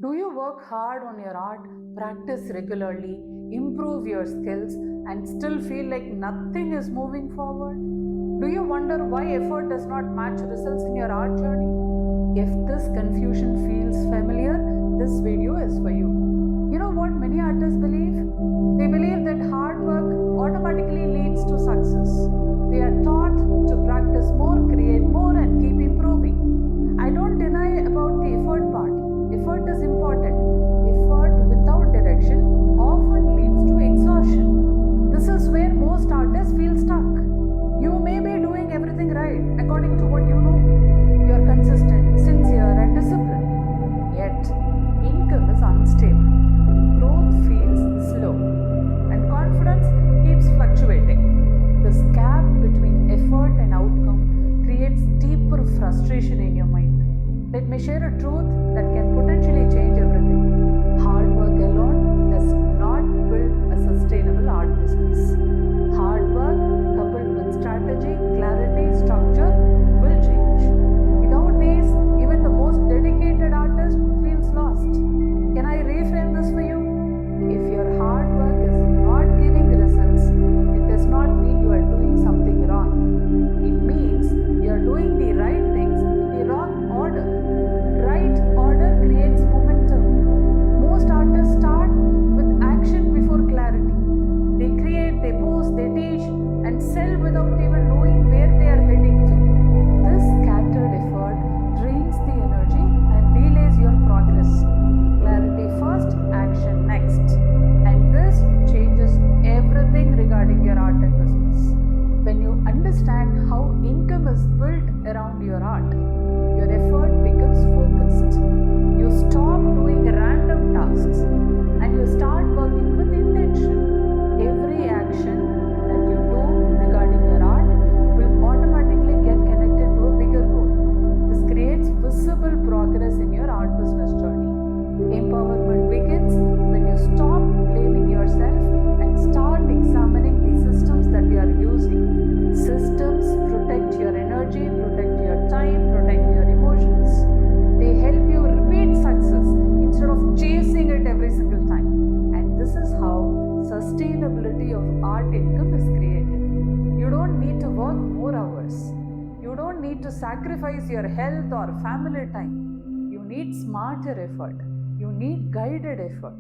Do you work hard on your art, practice regularly, improve your skills, and still feel like nothing is moving forward? Do you wonder why effort does not match results in your art journey? If this confusion feels familiar, this video is for you. You know what many artists believe? They believe that hard work automatically leads to success. They are taught to practice more, create more, and keep improving. I don't deny about the effort part. Effort is important. Effort without direction often leads to exhaustion. This is where most artists feel stuck. You may be doing everything right according to what you know. You are consistent, sincere, and disciplined. Yet, income is unstable. Growth feels slow. And confidence keeps fluctuating. This gap between effort and outcome creates deeper frustration in your mind. Let me share a truth that can potentially change everything. Hard work alone does not build a sustainable art business. Hard work coupled with strategy, clarity, structure will change. Without these, even the most dedicated artist feels lost. Can I reframe this for you? If your hard work is not giving results, it does not mean you are doing something wrong. It means you are doing the right things in the wrong order. Right order creates momentum. Most artists start with action before clarity. They create, they post, they teach, and sell without even knowing where they are heading to. This scattered effort drains the energy and delays your progress. Clarity first, action next. And this changes everything regarding your art and business. When you understand how income is built around your art, your effort becomes focused. You stop doing random tasks and you start working with intention. Every action that you do regarding your art will automatically get connected to a bigger goal. This creates visible progress in your art business journey. Empowerment begins when you stop blaming yourself and start examining the systems that you are using. Systems protect your energy, protect your time, protect your emotions. They help you repeat success instead of chasing it every single time. And this is how sustainability of art income is created. You don't need to work more hours. You don't need to sacrifice your health or family time. You need smarter effort. You need guided effort.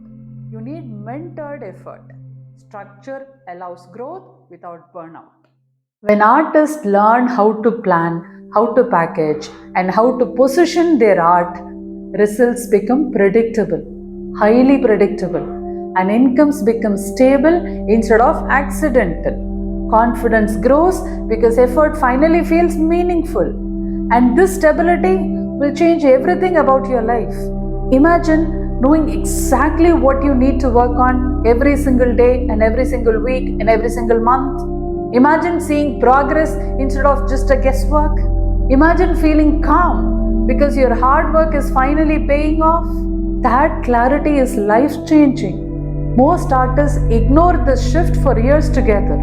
You need mentored effort. Structure allows growth without burnout. When artists learn how to plan, how to package, and how to position their art, results become predictable, highly predictable, and incomes become stable instead of accidental. Confidence grows because effort finally feels meaningful, and this stability will change everything about your life. Imagine knowing exactly what you need to work on every single day and every single week and every single month. Imagine seeing progress instead of just a guesswork. Imagine feeling calm because your hard work is finally paying off. That clarity is life-changing. Most artists ignore this shift for years together.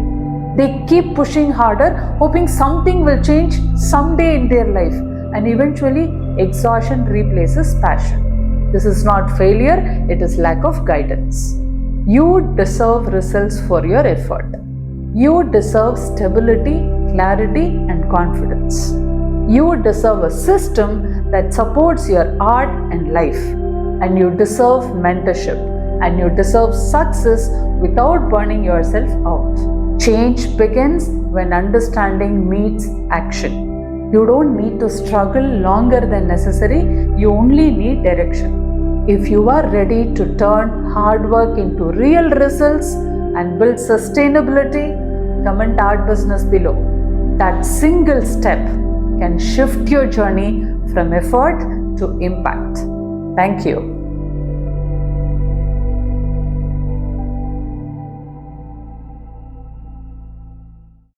They keep pushing harder, hoping something will change someday in their life, and eventually exhaustion replaces passion. This is not failure, it is lack of guidance. You deserve results for your effort. You deserve stability, clarity, and confidence. You deserve a system that supports your art and life. And you deserve mentorship. And you deserve success without burning yourself out. Change begins when understanding meets action. You don't need to struggle longer than necessary. You only need direction. If you are ready to turn hard work into real results and build sustainability, comment art business below. That single step can shift your journey from effort to impact. Thank you.